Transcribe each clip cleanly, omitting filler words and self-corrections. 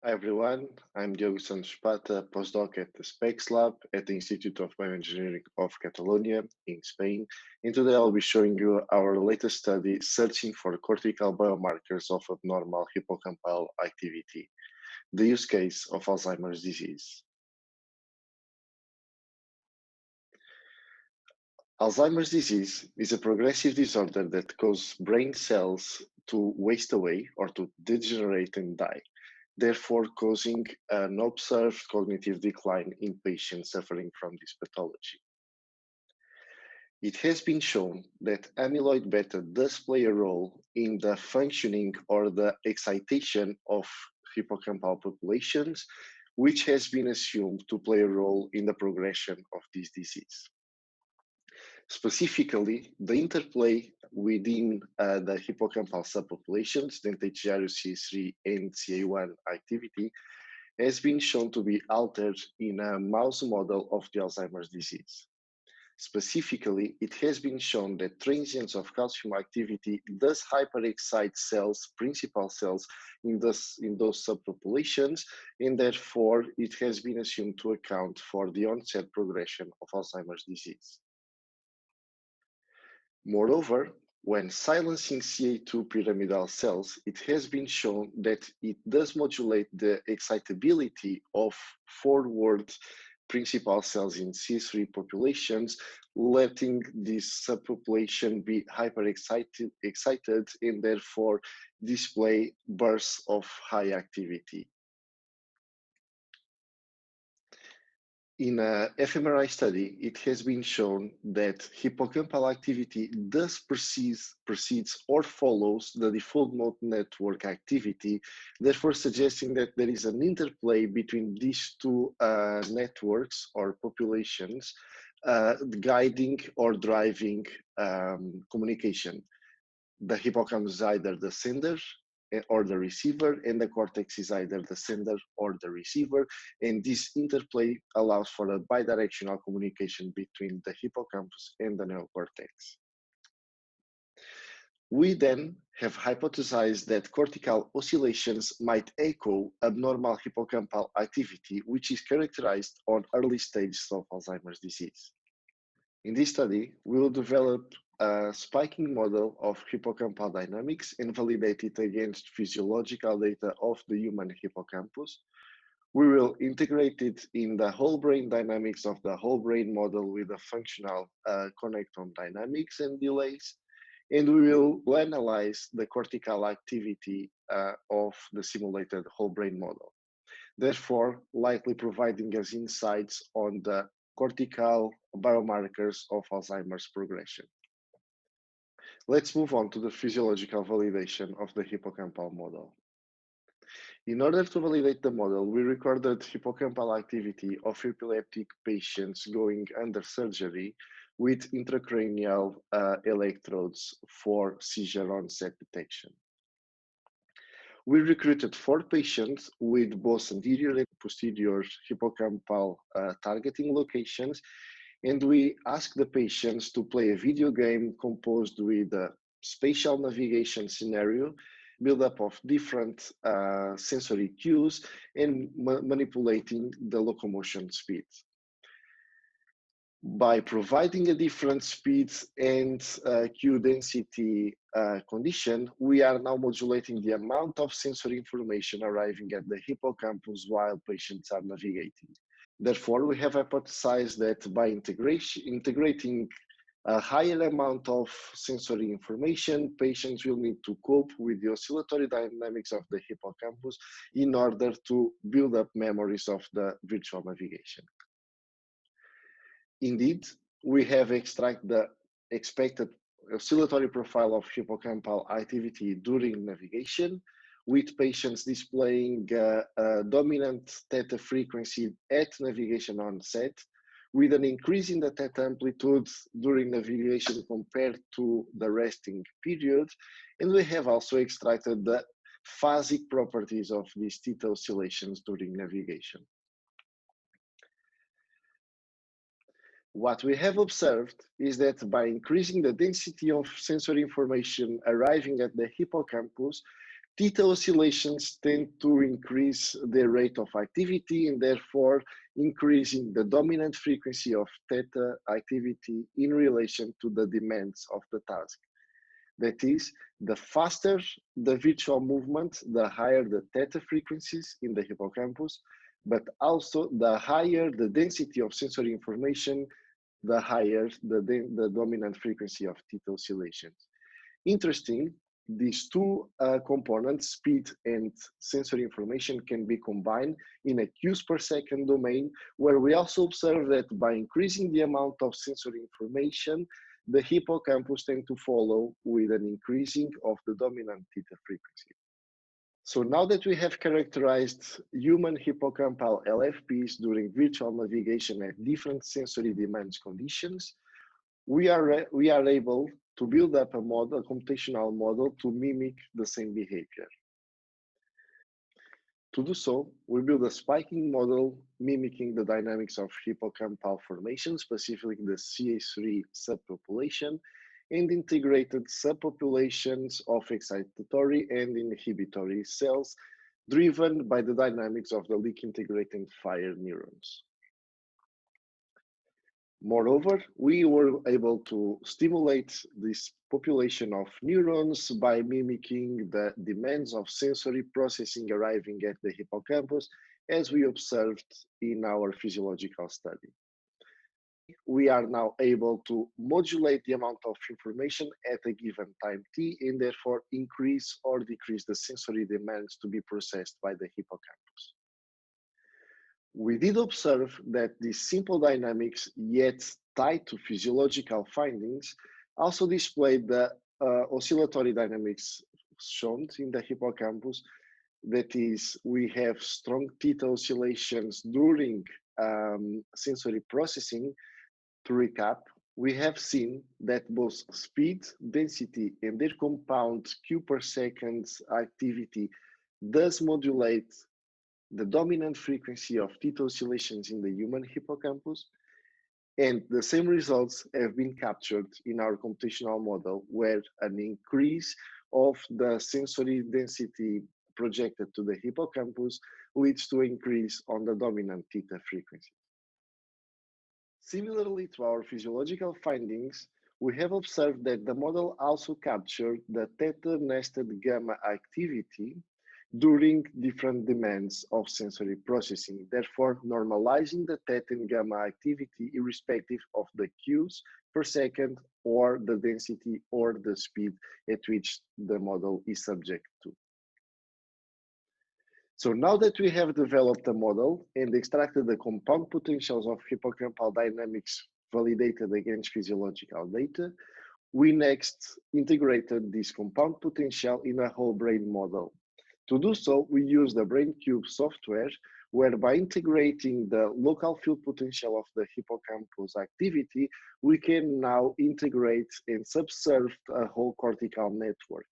Hi everyone, I'm Diogo Santos Pata, postdoc at the SPECS Lab at the Institute of Bioengineering of Catalonia in Spain. And today I'll be showing you our latest study searching for cortical biomarkers of abnormal hippocampal activity, the use case of Alzheimer's disease. Alzheimer's disease is a progressive disorder that causes brain cells to waste away or to degenerate and die, therefore causing an observed cognitive decline in patients suffering from this pathology. It has been shown that amyloid beta does play a role in the functioning or the excitation of hippocampal populations, which has been assumed to play a role in the progression of this disease. Specifically, the interplay within the hippocampal subpopulations, the THRC3 and CA1 activity, has been shown to be altered in a mouse model of the Alzheimer's disease. Specifically, it has been shown that transients of calcium activity does hyperexcite cells, principal cells, in those subpopulations, and therefore it has been assumed to account for the onset progression of Alzheimer's disease. Moreover, when silencing CA2 pyramidal cells, it has been shown that it does modulate the excitability of forward principal cells in C3 populations, letting this subpopulation be hyperexcited and therefore display bursts of high activity. In a fMRI study, it has been shown that hippocampal activity does precedes or follows the default mode network activity, therefore suggesting that there is an interplay between these two networks or populations guiding or driving communication. The hippocampus is either the sender or the receiver, and the cortex is either the sender or the receiver, and this interplay allows for a bidirectional communication between the hippocampus and the neocortex. We then have hypothesized that cortical oscillations might echo abnormal hippocampal activity, which is characterized on early stages of Alzheimer's disease. In this study, we will develop a spiking model of hippocampal dynamics and validate it against physiological data of the human hippocampus. We will integrate it in the whole brain dynamics of the whole brain model with a functional connectome dynamics and delays. And we will analyze the cortical activity of the simulated whole brain model, therefore likely providing us insights on the cortical biomarkers of Alzheimer's progression. Let's move on to the physiological validation of the hippocampal model. In order to validate the model, we recorded hippocampal activity of epileptic patients going under surgery with intracranial electrodes for seizure onset detection. We recruited 4 patients with both anterior and posterior hippocampal targeting locations, and we asked the patients to play a video game composed with a spatial navigation scenario, build up of different sensory cues, and manipulating the locomotion speed. By providing a different speed and cue density condition, we are now modulating the amount of sensory information arriving at the hippocampus while patients are navigating. Therefore, we have hypothesized that by integrating a higher amount of sensory information, patients will need to cope with the oscillatory dynamics of the hippocampus in order to build up memories of the virtual navigation. Indeed, we have extracted the expected oscillatory profile of hippocampal activity during navigation, with patients displaying a dominant theta frequency at navigation onset, with an increase in the theta amplitude during navigation compared to the resting period. And we have also extracted the phasic properties of these theta oscillations during navigation. What we have observed is that by increasing the density of sensory information arriving at the hippocampus, theta oscillations tend to increase the rate of activity and therefore increasing the dominant frequency of theta activity in relation to the demands of the task. That is, the faster the virtual movement, the higher the theta frequencies in the hippocampus, but also the higher the density of sensory information, the higher the dominant frequency of theta oscillations. Interesting, these two components, speed and sensory information, can be combined in a cues per second domain, where we also observe that by increasing the amount of sensory information, the hippocampus tend to follow with an increasing of the dominant theta frequency. So now that we have characterized human hippocampal LFPs during virtual navigation at different sensory demands conditions, we are able to build up a model, a computational model, to mimic the same behavior. To do so, we build a spiking model mimicking the dynamics of hippocampal formation, specifically the CA3 subpopulation, and integrated subpopulations of excitatory and inhibitory cells driven by the dynamics of the leak-integrating fire neurons. Moreover, we were able to stimulate this population of neurons by mimicking the demands of sensory processing arriving at the hippocampus, as we observed in our physiological study. We are now able to modulate the amount of information at a given time t, and therefore increase or decrease the sensory demands to be processed by the hippocampus. We did observe that these simple dynamics, yet tied to physiological findings, also displayed the oscillatory dynamics shown in the hippocampus. That is, we have strong theta oscillations during sensory processing. To recap, we have seen that both speed, density, and their compound Q per second activity does modulate the dominant frequency of theta oscillations in the human hippocampus, and the same results have been captured in our computational model, where an increase of the sensory density projected to the hippocampus leads to an increase on the dominant theta frequency. Similarly to our physiological findings, we have observed that the model also captured the theta-nested gamma activity during different demands of sensory processing, therefore normalizing the theta and gamma activity irrespective of the cues per second or the density or the speed at which the model is subject to. So now that we have developed a model and extracted the compound potentials of hippocampal dynamics validated against physiological data, we next integrated this compound potential in a whole brain model. To do so, we use the BrainCube software, where by integrating the local field potential of the hippocampus activity, we can now integrate and subserve a whole cortical network.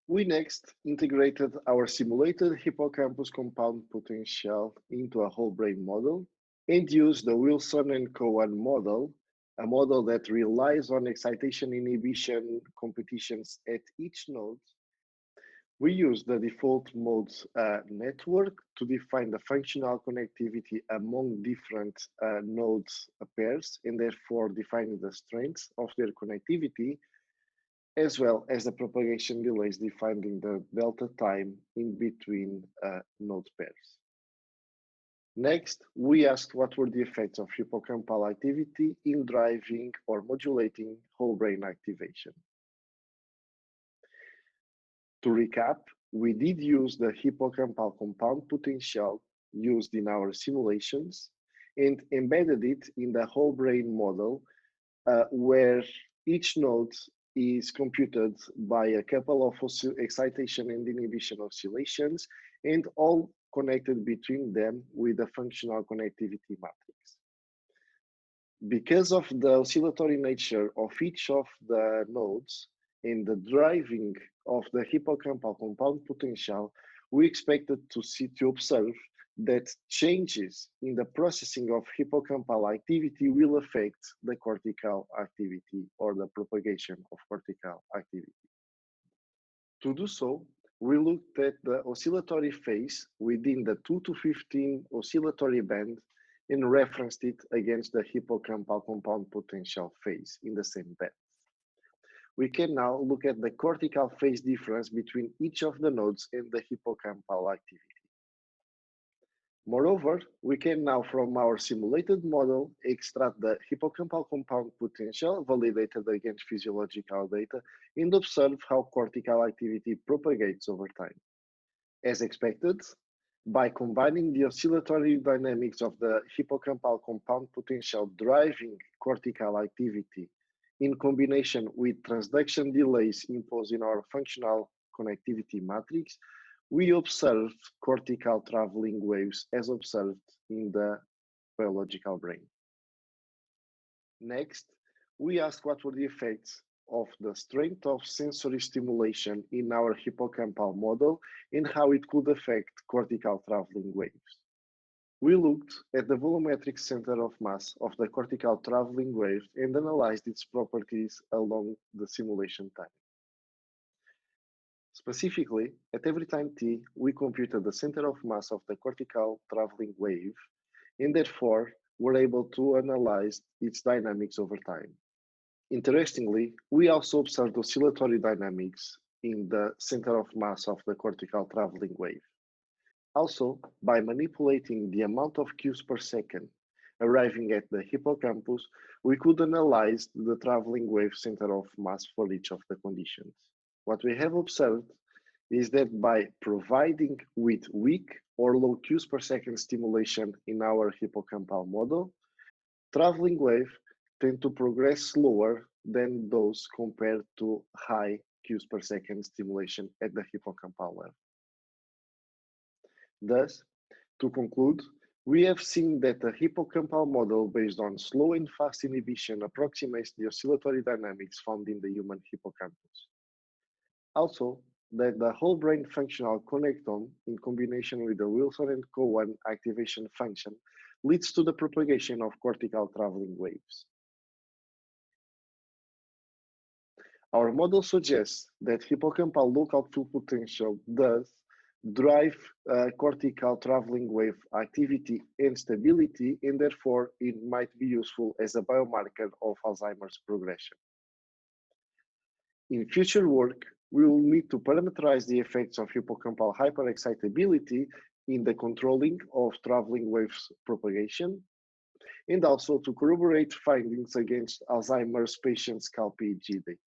We next integrated our simulated hippocampus compound potential into a whole brain model and used the Wilson and Cohen model, a model that relies on excitation inhibition competitions at each node. We use the default modes network to define the functional connectivity among different nodes pairs, and therefore defining the strengths of their connectivity, as well as the propagation delays defining the delta time in between node pairs. Next, we asked what were the effects of hippocampal activity in driving or modulating whole brain activation. To recap, we did use the hippocampal compound potential used in our simulations and embedded it in the whole brain model, where each node is computed by a couple of excitation and inhibition oscillations, and all connected between them with a functional connectivity matrix. Because of the oscillatory nature of each of the nodes and the driving of the hippocampal compound potential, we expected to observe that changes in the processing of hippocampal activity will affect the cortical activity or the propagation of cortical activity. To do so, we looked at the oscillatory phase within the 2 to 15 oscillatory band and referenced it against the hippocampal compound potential phase in the same band. We can now look at the cortical phase difference between each of the nodes and the hippocampal activity. Moreover, we can now, from our simulated model, extract the hippocampal compound potential validated against physiological data and observe how cortical activity propagates over time. As expected, by combining the oscillatory dynamics of the hippocampal compound potential driving cortical activity in combination with transduction delays imposed in our functional connectivity matrix, we observed cortical traveling waves as observed in the biological brain. Next, we asked what were the effects of the strength of sensory stimulation in our hippocampal model and how it could affect cortical traveling waves. We looked at the volumetric center of mass of the cortical traveling wave and analyzed its properties along the simulation time. Specifically, at every time t, we computed the center of mass of the cortical traveling wave and therefore were able to analyze its dynamics over time. Interestingly, we also observed oscillatory dynamics in the center of mass of the cortical traveling wave. Also, by manipulating the amount of cues per second arriving at the hippocampus, we could analyze the traveling wave center of mass for each of the conditions. What we have observed is that by providing with weak or low cues per second stimulation in our hippocampal model, traveling waves tend to progress slower than those compared to high cues per second stimulation at the hippocampal level. Thus, to conclude, we have seen that the hippocampal model based on slow and fast inhibition approximates the oscillatory dynamics found in the human hippocampus. Also, that the whole brain functional connectome in combination with the Wilson and Cohen activation function leads to the propagation of cortical traveling waves. Our model suggests that hippocampal local field potential does drive cortical traveling wave activity and stability, and therefore it might be useful as a biomarker of Alzheimer's progression. In future work, we will need to parameterize the effects of hippocampal hyperexcitability in the controlling of traveling waves propagation, and also to corroborate findings against Alzheimer's patients' CalPEG data.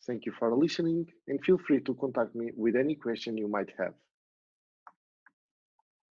Thank you for listening, and feel free to contact me with any question you might have.